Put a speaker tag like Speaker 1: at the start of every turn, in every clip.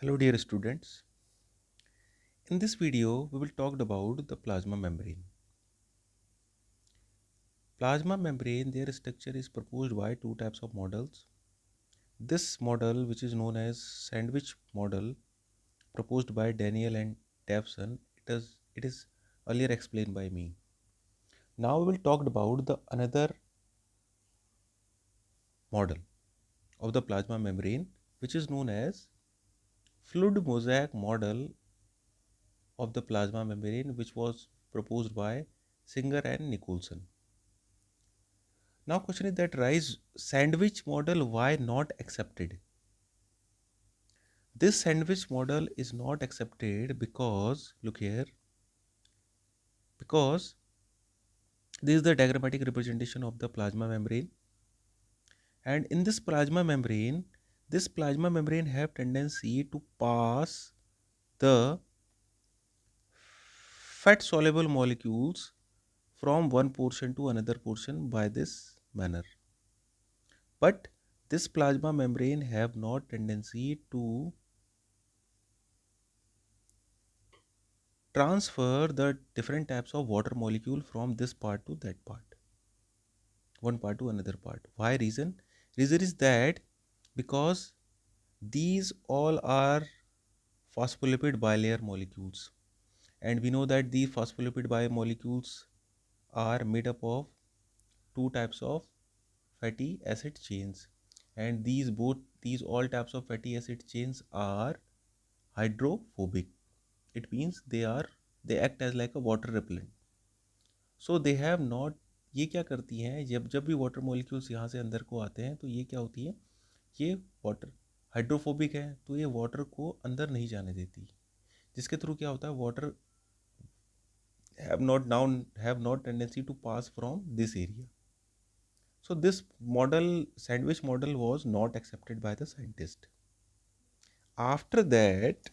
Speaker 1: Hello dear students. In this video we will talk about the plasma membrane. Plasma membrane, their structure is proposed by two types of models. This model, which is known as sandwich model, proposed by Daniel and Davson, it is earlier explained by me. Now we will talk about the another model of the plasma membrane, which is known as fluid mosaic model of the plasma membrane, which was proposed by Singer and Nicholson. Now question is that rise sandwich model why not accepted? This sandwich model is not accepted because look here, because this is the diagrammatic representation of the plasma membrane, and in this plasma membrane have tendency to pass the fat soluble molecules from one portion to another portion by this manner. But this plasma membrane have not tendency to transfer the different types of water molecule from this part to that part, one part to another part. Why reason is that because these all are phospholipid bilayer molecules, and we know that these phospholipid bilayer molecules are made up of two types of fatty acid chains, and these all types of fatty acid chains are hydrophobic. It means they act as like a water repellent. So they have not, ये क्या करती हैं, जब जब भी water molecules यहाँ से अंदर को आते हैं तो ये क्या होती है, ये वाटर हाइड्रोफोबिक है, तो ये वाटर को अंदर नहीं जाने देती, जिसके थ्रू क्या होता है, water have not tendency to pass from this area. So this model, sandwich model, was not accepted by the scientist. After that,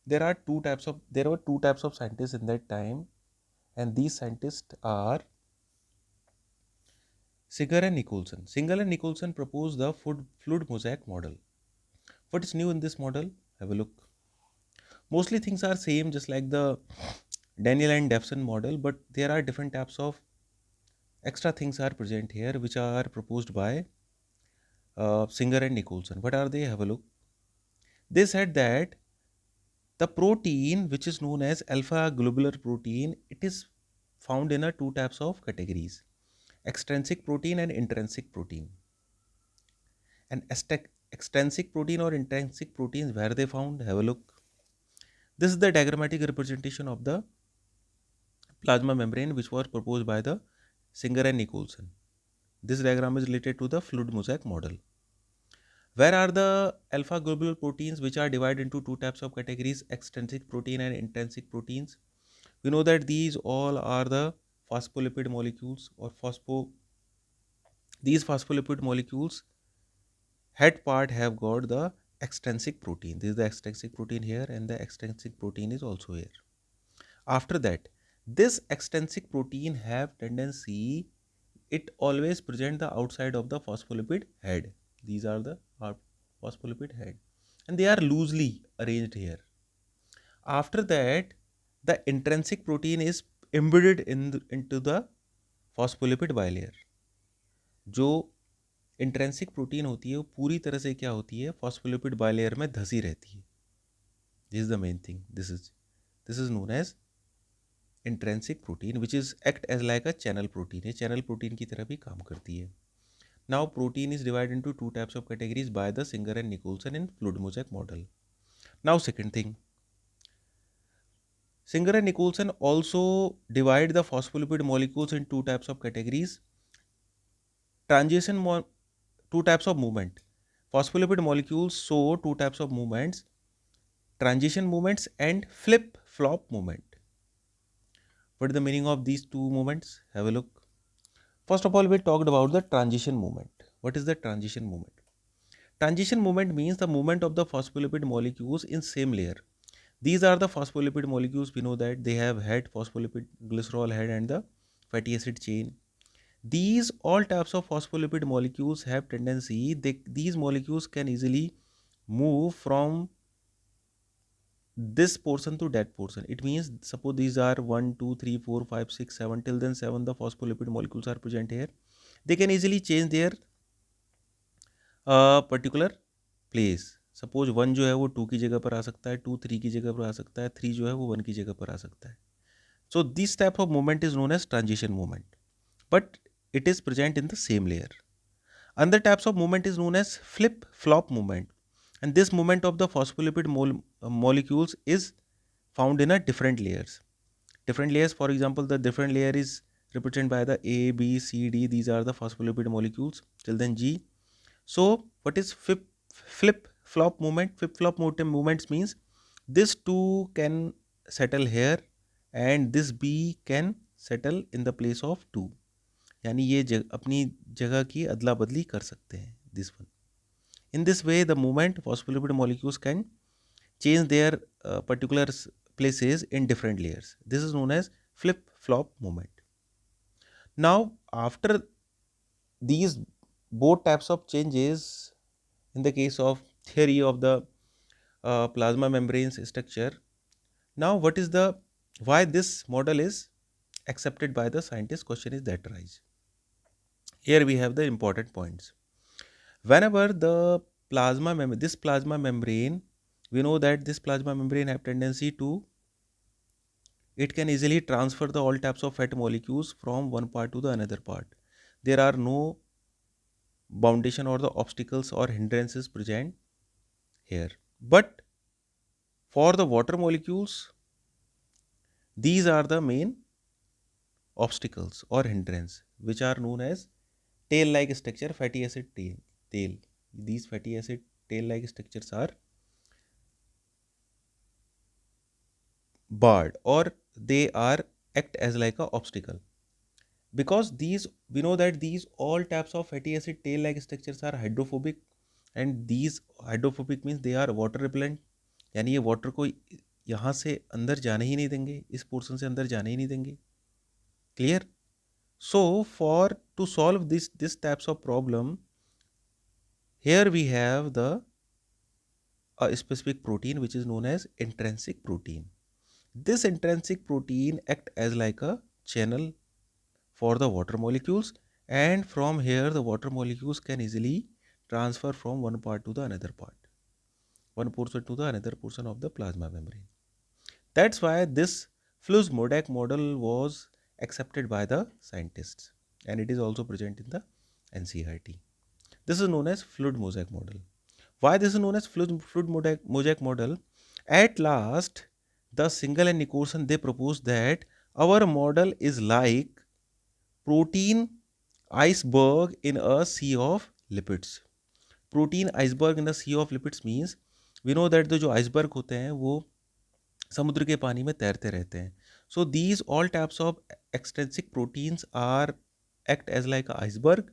Speaker 1: there were two types of scientists in that time, and these scientists are Singer and Nicholson. Singer and Nicholson proposed the fluid mosaic model. What is new in this model? Have a look. Mostly things are same, just like the Daniel and Davson model, but there are different types of extra things are present here, which are proposed by Singer and Nicholson. What are they? Have a look. They said that the protein, which is known as alpha globular protein, it is found in a two types of categories: extrinsic protein and intrinsic protein. And extrinsic protein or intrinsic proteins, where they found? Have a look. This is the diagrammatic representation of the plasma membrane, which was proposed by the Singer and Nicholson. This diagram is related to the fluid mosaic model. Where are the alpha globular proteins, which are divided into two types of categories: extrinsic protein and intrinsic proteins? We know that these all are the phospholipid molecules, or these phospholipid molecules head part have got the extrinsic protein. This is the extrinsic protein here, and the extrinsic protein is also here. After that, this extrinsic protein have tendency, it always present the outside of the phospholipid head. These are the phospholipid head, and they are loosely arranged here. After that, the intrinsic protein is embedded into the phospholipid bilayer. जो intrinsic protein होती है वो पूरी तरह से क्या होती है, फॉस्फोलिपिड बायलेयर में धसी रहती है. This is the main thing. This is known as intrinsic protein, which is act as like a channel protein. ये चैनल प्रोटीन की तरह भी काम करती है. Now protein is divided into two types of categories by the Singer and Nicholson in fluid mosaic model. Now second thing, Singer and Nicholson also divide the phospholipid molecules in two types of categories: transition two types of movement. Phospholipid molecules show two types of movements: transition movements and flip flop movement. What is the meaning of these two movements? Have a look. First of all, we talked about the transition movement. What is the transition movement? Transition movement means the movement of the phospholipid molecules in same layer. These are the phospholipid molecules. We know that they have head, phospholipid glycerol head, and the fatty acid chain. These all types of phospholipid molecules have tendency, these molecules can easily move from this portion to that portion. It means suppose these are 1 2 3 4 5 6 7 till then 7 the phospholipid molecules are present here. They can easily change their particular place. Suppose 1 जो है वो 2 की जगह पर आ सकता है, 2 3 की जगह पर आ सकता है, 3 जो है वो 1 की जगह पर आ सकता है. So this type of movement is known as transition movement, but it is present in the same layer. Another types of movement is known as flip-flop movement, and this movement of the phospholipid molecules is found in a different layers. Different layers, for example, the different layer is represented by the A, B, C, D. These are the phospholipid molecules till then G. So what is flip-flop movement? Flip-flop movements means this 2 can settle here and this B can settle in the place of 2. यानी ये अपनी जगह की अदला बदली कर सकते हैं. This one. In this way, the movement phospholipid molecules can change their particular places in different layers. This is known as flip-flop movement. Now, after these both types of changes, in the case of theory of the plasma membranes structure, now what is the why this model is accepted by the scientist? Question is that rise. Here we have the important points. Whenever the this plasma membrane, we know that this plasma membrane have tendency to, it can easily transfer the all types of fat molecules from one part to the another part. There are no boundation or the obstacles or hindrances present here. But for the water molecules, these are the main obstacles or hindrance, which are known as tail-like structure, fatty acid tail. These fatty acid tail-like structures are barred or they are act as like a obstacle. Because these, we know that these all types of fatty acid tail-like structures are hydrophobic, and these hydrophobic means they are water repellent. यानी ये water को यहाँ से अंदर जाने ही नहीं देंगे, इस पोर्शन से अंदर जाने ही नहीं देंगे. Clear? So for to solve this types of problem, here we have the a specific protein which is known as intrinsic protein. This intrinsic protein act as like a channel for the water molecules, and from here the water molecules can easily transfer from one part to the another part, one portion to the another portion of the plasma membrane. That's why this Flues-Modak model was accepted by the scientists, and it is also present in the NCERT. This is known as fluid-mosaic model. Why this is known as fluid-mosaic model? At last, the Singhal and Nicholson, they proposed that our model is like protein iceberg in a sea of lipids. Protein iceberg in a sea of lipids means we know that the जो iceberg होते हैं वो समुद्र के पानी में तैरते रहते हैं. So these all types of extrinsic proteins are act as like a iceberg,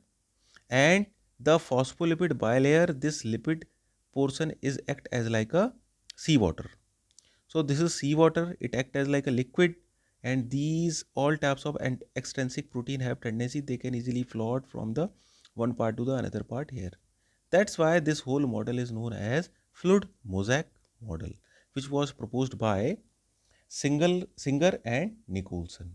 Speaker 1: and the phospholipid bilayer, this lipid portion is act as like a seawater. So this is seawater, it act as like a liquid, and these all types of extrinsic protein have tendency, they can easily float from the one part to the another part here. That's why this whole model is known as Fluid-Mosaic model, which was proposed by Singer and Nicholson.